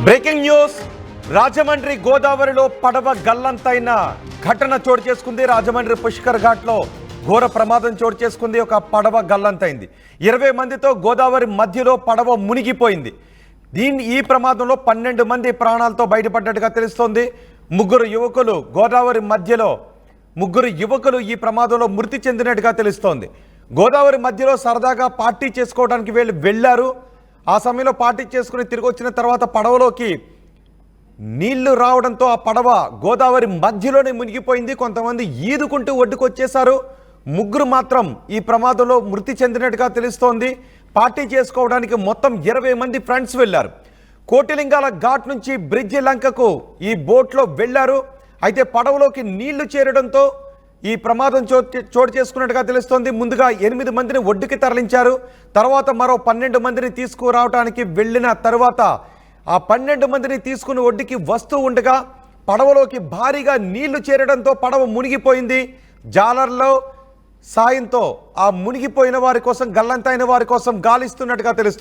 Breaking news Rajahmundry గోదావరిలో పడవ గల్లంతైన ఘటన చోటు చేసుకుంది. రాజమండ్రి పుష్కర్ ఘాట్లో ఘోర ప్రమాదం చోటు చేసుకుంది. ఒక పడవ గల్లంతైంది. 20 మందితో గోదావరి మధ్యలో పడవ మునిగిపోయింది. ఈ ప్రమాదంలో 12 మంది ప్రాణాలతో బయటపడ్డట్టుగా తెలుస్తోంది. ముగ్గురు యువకులు ఈ ప్రమాదంలో మృతి చెందినట్టుగా తెలుస్తోంది. గోదావరి మధ్యలో సరదాగా పార్టీ చేసుకోవడానికి వెళ్ళారు. ఆ సమయంలో పార్టీ చేసుకుని తిరిగి వచ్చిన తర్వాత పడవలోకి నీళ్లు రావడంతో ఆ పడవ గోదావరి మధ్యలోనే మునిగిపోయింది. కొంతమంది ఈదుకుంటూ ఒడ్డుకు వచ్చేశారు. ముగ్గురు మాత్రం ఈ ప్రమాదంలో మృతి చెందినట్టుగా తెలుస్తోంది. పార్టీ చేసుకోవడానికి మొత్తం 20 మంది ఫ్రెండ్స్ వెళ్లారు. కోటిలింగాల ఘాట్ నుంచి బ్రిడ్జి లంకకు ఈ బోట్లో వెళ్లారు. అయితే పడవలోకి నీళ్లు చేరడంతో ఈ ప్రమాదం చోటు చేసుకున్నట్టుగా తెలుస్తోంది. ముందుగా 8 మందిని ఒడ్డుకి తరలించారు. తర్వాత మరో 12 మందిని తీసుకురావడానికి వెళ్ళిన తర్వాత ఆ 12 మందిని తీసుకుని ఒడ్డుకి వస్తూ ఉండగా పడవలోకి భారీగా నీళ్లు చేరడంతో పడవ మునిగిపోయింది. జాలర్లో సాయంతో ఆ మునిగిపోయిన వారి కోసం, గల్లంతైన వారి కోసం గాలిస్తున్నట్టుగా తెలుస్తోంది.